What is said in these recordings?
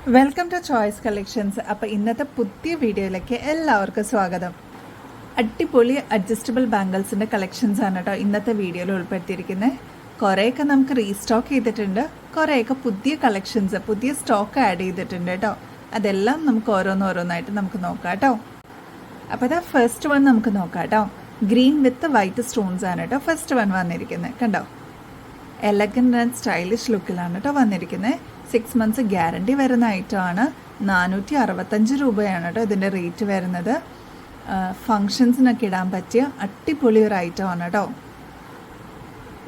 Welcome to choice collections. അപ്പോൾ ഇന്നത്തെ പുതിയ വീഡിയോയിലേക്ക് എല്ലാവർക്കും സ്വാഗതം. അടിപൊളി അഡ്ജസ്റ്റബിൾ ബാംഗിൾസിൻ്റെ കളക്ഷൻസ് ആണ് കേട്ടോ ഇന്നത്തെ വീഡിയോയിൽ ഉൾപ്പെടുത്തിയിരിക്കുന്നത്. കുറേയൊക്കെ നമുക്ക് റീസ്റ്റോക്ക് ചെയ്തിട്ടുണ്ട്, കുറേയൊക്കെ പുതിയ കളക്ഷൻസ് പുതിയ സ്റ്റോക്ക് ആഡ് ചെയ്തിട്ടുണ്ട് കേട്ടോ. അതെല്ലാം നമുക്ക് ഓരോന്നോരോന്നായിട്ട് നമുക്ക് നോക്കാം കേട്ടോ. അപ്പോൾ ഇതാ ഫസ്റ്റ് വൺ നമുക്ക് നോക്കാം കേട്ടോ. ഗ്രീൻ വിത്ത് വൈറ്റ് സ്റ്റോൺസ് ആണ് കേട്ടോ ഫസ്റ്റ് വൺ വന്നിരിക്കുന്നത്. കണ്ടോ, എലഗൻ്റ് ആൻഡ് സ്റ്റൈലിഷ് ലുക്കിലാണ് കേട്ടോ വന്നിരിക്കുന്നത്. 6 months ഗ്യാരണ്ടി വരുന്ന ഐറ്റമാണ്. 465 രൂപയാണ് കേട്ടോ ഇതിൻ്റെ റേറ്റ് വരുന്നത്. ഫങ്ഷൻസിനൊക്കെ ഇടാൻ പറ്റിയ അടിപൊളി ഒരു ഐറ്റമാണ് കേട്ടോ.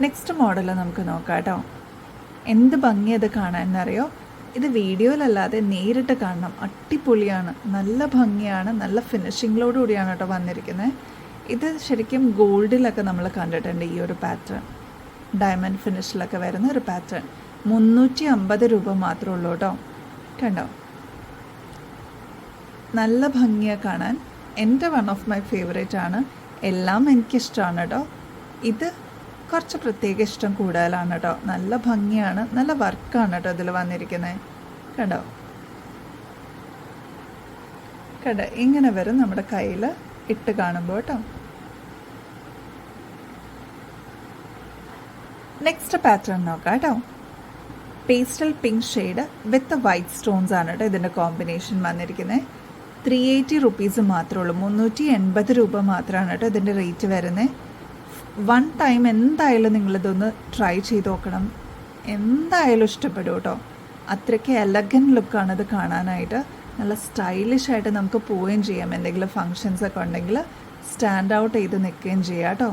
നെക്സ്റ്റ് മോഡൽ നമുക്ക് നോക്കാം കേട്ടോ. എന്ത് ഭംഗി അത് കാണാനെന്നറിയോ? ഇത് വീഡിയോയിലല്ലാതെ നേരിട്ട് കാണണം. അടിപൊളിയാണ്, നല്ല ഭംഗിയാണ്, നല്ല ഫിനിഷിങ്ങിലോടുകൂടിയാണ് കേട്ടോ വന്നിരിക്കുന്നത്. ഇത് ശരിക്കും ഗോൾഡിലൊക്കെ നമ്മൾ കണ്ടിട്ടുണ്ട് ഈ ഒരു പാറ്റേൺ, ഡയമണ്ട് ഫിനിഷിലൊക്കെ വരുന്ന ഒരു പാറ്റേൺ. 350 രൂപ മാത്രമേ ഉള്ളൂ കേട്ടോ. കണ്ടോ, നല്ല ഭംഗിയാണ് കാണാൻ. എൻ്റെ വൺ ഓഫ് മൈ ഫേവറേറ്റ് ആണ്. എല്ലാം എനിക്കിഷ്ടമാണ് കേട്ടോ. ഇത് കുറച്ച് പ്രത്യേക ഇഷ്ടം കൂടുതലാണ് കേട്ടോ. നല്ല ഭംഗിയാണ്, നല്ല വർക്കാണ് കേട്ടോ ഇതിൽ വന്നിരിക്കുന്നത്. കണ്ടോ കണ്ടോ ഇങ്ങനെ വരും നമ്മുടെ കയ്യിൽ ഇട്ട് കാണുമ്പോൾ കേട്ടോ. നെക്സ്റ്റ് പാറ്റേൺ നോക്കാം കേട്ടോ. പേസ്റ്റൽ പിങ്ക് ഷെയ്ഡ് വിത്ത് വൈറ്റ് സ്റ്റോൺസ് ആണ് കേട്ടോ ഇതിൻ്റെ കോമ്പിനേഷൻ വന്നിരിക്കുന്നത്. 380 റുപ്പീസ് മാത്രമേ ഉള്ളൂ. 380 രൂപ മാത്രമാണ് കേട്ടോ ഇതിൻ്റെ റേറ്റ് വരുന്നത്. വൺ ടൈം എന്തായാലും നിങ്ങളിതൊന്ന് ട്രൈ ചെയ്ത് നോക്കണം, എന്തായാലും ഇഷ്ടപ്പെടും കേട്ടോ. അത്രയ്ക്ക് എലഗൻറ്റ് ലുക്കാണ് ഇത് കാണാനായിട്ട്. നല്ല സ്റ്റൈലിഷ് ആയിട്ട് നമുക്ക് പോവുകയും ചെയ്യാം. എന്തെങ്കിലും ഫങ്ഷൻസ് ഒക്കെ ഉണ്ടെങ്കിൽ സ്റ്റാൻഡ് ഔട്ട് ചെയ്ത് നിൽക്കുകയും ചെയ്യാം കേട്ടോ.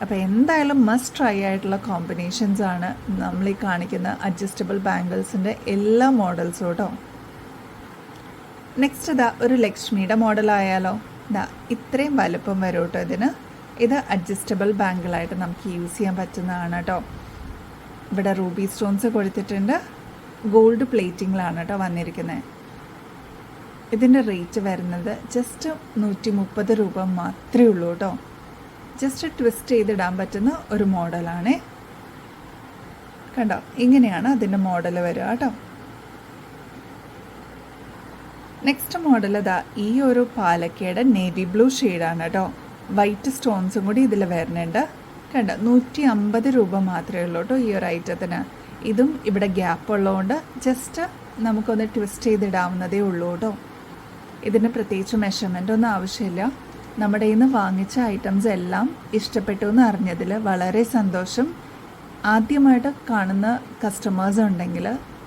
അപ്പോൾ എന്തായാലും മസ്റ്റ് ട്രൈ ആയിട്ടുള്ള കോമ്പിനേഷൻസ് ആണ് നമ്മൾ ഈ കാണിക്കുന്ന അഡ്ജസ്റ്റബിൾ ബാംഗിൾസിൻ്റെ എല്ലാ മോഡൽസും കേട്ടോ. നെക്സ്റ്റ് ഇതാ ഒരു ലക്ഷ്മിയുടെ മോഡലായാലോ. ഇതാ ഇത്രയും വലുപ്പം വരും കേട്ടോ ഇതിന്. ഇത് അഡ്ജസ്റ്റബിൾ ബാംഗിളായിട്ട് നമുക്ക് യൂസ് ചെയ്യാൻ പറ്റുന്നതാണ് കേട്ടോ. ഇവിടെ റൂബി സ്റ്റോൺസ് കൊടുത്തിട്ടുണ്ട്. ഗോൾഡ് പ്ലേറ്റിങ്ങിലാണ് കേട്ടോ വന്നിരിക്കുന്നത്. ഇതിൻ്റെ റേറ്റ് വരുന്നത് ജസ്റ്റ് 130 രൂപ മാത്രമേ ഉള്ളൂ കേട്ടോ. ജസ്റ്റ് ട്വിസ്റ്റ് ചെയ്തിടാൻ പറ്റുന്ന ഒരു മോഡലാണ്. കണ്ടോ, ഇങ്ങനെയാണ് അതിൻ്റെ മോഡൽ വരിക കേട്ടോ. നെക്സ്റ്റ് മോഡൽ ഇതാ ഈ ഒരു പാലക്കയുടെ നേവി ബ്ലൂ ഷെയ്ഡാണ് കേട്ടോ. വൈറ്റ് സ്റ്റോൺസും കൂടി ഇതിൽ വരുന്നുണ്ട്. കണ്ടോ, 150 രൂപ മാത്രമേ ഉള്ളൂ കേട്ടോ ഈ ഒരു ഐറ്റത്തിന്. ഇതും ഇവിടെ ഗ്യാപ്പ് ഉള്ളതുകൊണ്ട് ജസ്റ്റ് നമുക്കൊന്ന് ട്വിസ്റ്റ് ചെയ്തിടാവുന്നതേ ഉള്ളൂ കേട്ടോ. ഇതിന് പ്രത്യേകിച്ച് മെഷർമെൻ്റ് ഒന്നും ആവശ്യമില്ല. നമ്മുടെ ഇന്ന് വാങ്ങിച്ച ഐറ്റംസ് എല്ലാം ഇഷ്ടപ്പെട്ടു എന്ന് അറിഞ്ഞതിൽ വളരെ സന്തോഷം. ആദ്യമായിട്ട് കാണുന്ന കസ്റ്റമേഴ്സ് ഉണ്ടെങ്കിൽ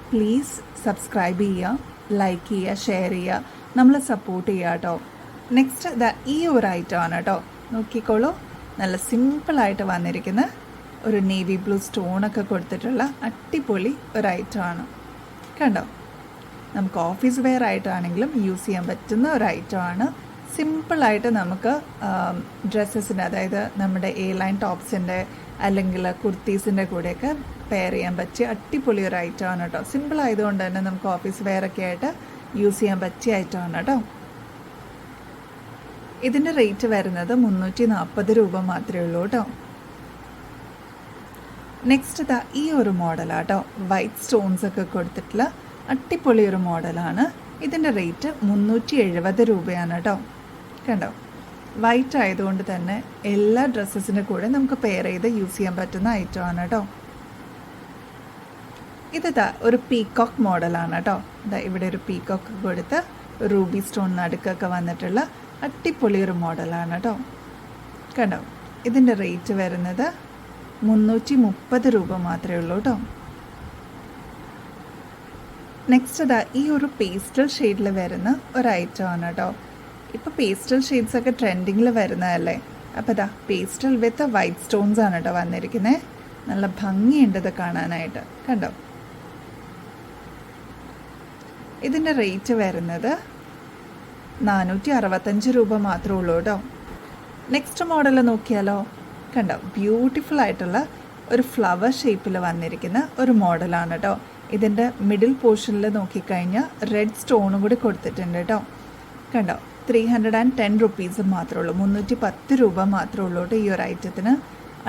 പ്ലീസ് സബ്സ്ക്രൈബ് ചെയ്യുക, ലൈക്ക് ചെയ്യുക, ഷെയർ ചെയ്യുക, നമ്മളെ സപ്പോർട്ട് ചെയ്യുക കേട്ടോ. നെക്സ്റ്റ് ഇതാ ഈ ഒരു ഐറ്റമാണ് കേട്ടോ. നോക്കിക്കോളൂ, നല്ല സിമ്പിളായിട്ട് വന്നിരിക്കുന്ന ഒരു നേവി ബ്ലൂ സ്റ്റോണൊക്കെ കൊടുത്തിട്ടുള്ള അടിപൊളി ഒരു ഐറ്റമാണ്. കണ്ടോ, നമുക്ക് ഓഫീസ് വെയർ ആയിട്ടാണെങ്കിലും യൂസ് ചെയ്യാൻ പറ്റുന്ന ഒരു ഐറ്റമാണ്. സിമ്പിളായിട്ട് നമുക്ക് ഡ്രസ്സസിൻ്റെ, അതായത് നമ്മുടെ ലൈൻ ടോപ്സിൻ്റെ അല്ലെങ്കിൽ കുർത്തീസിൻ്റെ കൂടെയൊക്കെ പെയർ ചെയ്യാൻ പറ്റിയ അടിപൊളി ഒരു ഐറ്റമാണ് കേട്ടോ. സിമ്പിൾ ആയതുകൊണ്ട് തന്നെ നമുക്ക് ഓഫീസ് വെയറൊക്കെ ആയിട്ട് യൂസ് ചെയ്യാൻ പറ്റിയ ഐറ്റമാണ് കേട്ടോ. ഇതിൻ്റെ റേറ്റ് വരുന്നത് 340 രൂപ മാത്രമേ ഉള്ളൂ കേട്ടോ. നെക്സ്റ്റ് ഇതാ ഈ ഒരു മോഡലാട്ടോ. വൈറ്റ് സ്റ്റോൺസ് ഒക്കെ കൊടുത്തിട്ടുള്ള അടിപൊളി ഒരു മോഡലാണ്. ഇതിൻ്റെ റേറ്റ് 370 രൂപയാണ് കേട്ടോ. കണ്ടോ, വൈറ്റ് ആയതുകൊണ്ട് തന്നെ എല്ലാ ഡ്രസ്സസിൻ്റെ കൂടെ നമുക്ക് പെയർ ചെയ്ത് യൂസ് ചെയ്യാൻ പറ്റുന്ന ഐറ്റമാണ് കേട്ടോ. ഇതാ ഒരു പീകോക്ക് മോഡലാണ് കേട്ടോ. ഇതാ ഇവിടെ ഒരു പീകോക്ക് കൊടുത്ത് റൂബി സ്റ്റോൺ നടുക്കൊക്കെ വന്നിട്ടുള്ള അടിപൊളി ഒരു മോഡലാണ് കേട്ടോ. കണ്ടോ, ഇതിൻ്റെ റേറ്റ് വരുന്നത് 330 രൂപ മാത്രമേ ഉള്ളൂ കേട്ടോ. നെക്സ്റ്റ് ഇതാ ഈ ഒരു പേസ്റ്റൽ ഷെയ്ഡിൽ വരുന്ന ഒരു ഐറ്റമാണ് കേട്ടോ. ഇപ്പോൾ പേസ്റ്റൽ ഷെയ്ഡ്സൊക്കെ ട്രെൻഡിങ്ങിൽ വരുന്നതല്ലേ. അപ്പോൾ ഇതാ പേസ്റ്റൽ വിത്ത് വൈറ്റ് സ്റ്റോൺസ് ആണ് കേട്ടോ വന്നിരിക്കുന്നത്. നല്ല ഭംഗിയുണ്ട് ഇത് കാണാനായിട്ട്. കണ്ടോ, ഇതിൻ്റെ റേറ്റ് വരുന്നത് 465 രൂപ മാത്രമേ ഉള്ളൂ കേട്ടോ. നെക്സ്റ്റ് മോഡൽ നോക്കിയാലോ. കണ്ടോ, ബ്യൂട്ടിഫുൾ ആയിട്ടുള്ള ഒരു ഫ്ലവർ ഷേപ്പിൽ വന്നിരിക്കുന്ന ഒരു മോഡലാണ് കേട്ടോ. ഇതിൻ്റെ മിഡിൽ പോർഷനിൽ നോക്കിക്കഴിഞ്ഞാൽ റെഡ് സ്റ്റോണും കൂടി കൊടുത്തിട്ടുണ്ട് കേട്ടോ. കണ്ടോ, 310 റുപ്പീസ് മാത്രമേ ഉള്ളൂ. 310 രൂപ മാത്രമേ ഉള്ളൂ കേട്ടോ ഈ ഒരു ഐറ്റത്തിന്.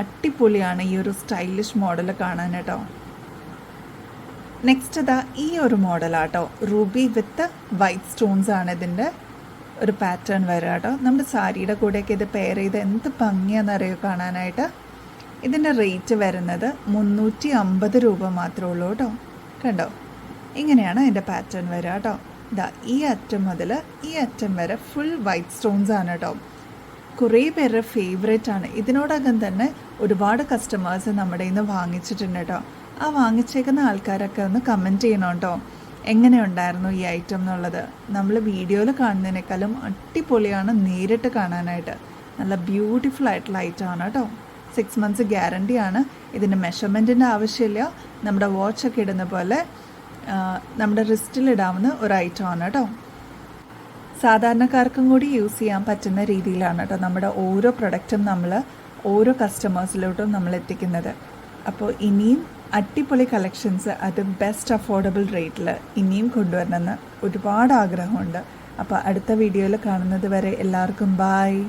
അടിപൊളിയാണ് ഈ ഒരു സ്റ്റൈലിഷ് മോഡൽ കാണാൻ കേട്ടോ. നെക്സ്റ്റ് ഇതാ ഈ ഒരു മോഡലാട്ടോ, റൂബി വിത്ത് വൈറ്റ് സ്റ്റോൺസ് ആണ് ഇതിൻ്റെ ഒരു പാറ്റേൺ വരിക കേട്ടോ. നമ്മുടെ സാരിയുടെ കൂടെയൊക്കെ ഇത് പെയർ ചെയ്ത് എന്ത് ഭംഗിയാണെന്നറിയോ കാണാനായിട്ട്. ഇതിൻ്റെ റേറ്റ് വരുന്നത് 350 രൂപ മാത്രമേ ഉള്ളൂ കേട്ടോ. കണ്ടോ, ഇങ്ങനെയാണ് അതിൻ്റെ പാറ്റേൺ വരിക കേട്ടോ. ഇതാ ഈ അറ്റം മുതൽ ഈ അറ്റം വരെ ഫുൾ വൈറ്റ് സ്റ്റോൺസ് ആണ് കേട്ടോ. കുറേ പേരുടെ ഫേവറേറ്റ് ആണ്. ഇതിനോടകം തന്നെ ഒരുപാട് കസ്റ്റമേഴ്സ് നമ്മുടെ ഇന്ന് വാങ്ങിച്ചിട്ടുണ്ട് കേട്ടോ. ആ വാങ്ങിച്ചേക്കുന്ന ആൾക്കാരൊക്കെ ഒന്ന് കമൻറ്റ് ചെയ്യണം കേട്ടോ, എങ്ങനെയുണ്ടായിരുന്നു ഈ ഐറ്റം എന്നുള്ളത്. നമ്മൾ വീഡിയോയിൽ കാണുന്നതിനേക്കാളും അടിപൊളിയാണ് നേരിട്ട് കാണാനായിട്ട്. നല്ല ബ്യൂട്ടിഫുൾ ആയിട്ടുള്ള ഐറ്റമാണ് കേട്ടോ. 6 months ഗ്യാരണ്ടിയാണ്. ഇതിന് മെഷർമെൻറ്റിൻ്റെ ആവശ്യമില്ല. നമ്മുടെ വാച്ചൊക്കെ ഇടുന്ന പോലെ നമ്മുടെ റിസ്റ്റിലിടാവുന്ന ഒരു ഐറ്റമാണ് കേട്ടോ. സാധാരണക്കാർക്കും കൂടി യൂസ് ചെയ്യാൻ പറ്റുന്ന രീതിയിലാണ് കേട്ടോ നമ്മുടെ ഓരോ പ്രൊഡക്റ്റും നമ്മൾ ഓരോ കസ്റ്റമേഴ്സിലോട്ടും നമ്മൾ എത്തിക്കുന്നത്. അപ്പോൾ ഇനിയും അടിപൊളി കളക്ഷൻസ്, അത് ബെസ്റ്റ് അഫോർഡബിൾ റേറ്റിൽ ഇനിയും കൊണ്ടുവരണമെന്ന് ഒരുപാട് ആഗ്രഹമുണ്ട്. അപ്പോൾ അടുത്ത വീഡിയോയിൽ കാണുന്നത് വരെ എല്ലാവർക്കും ബായ്.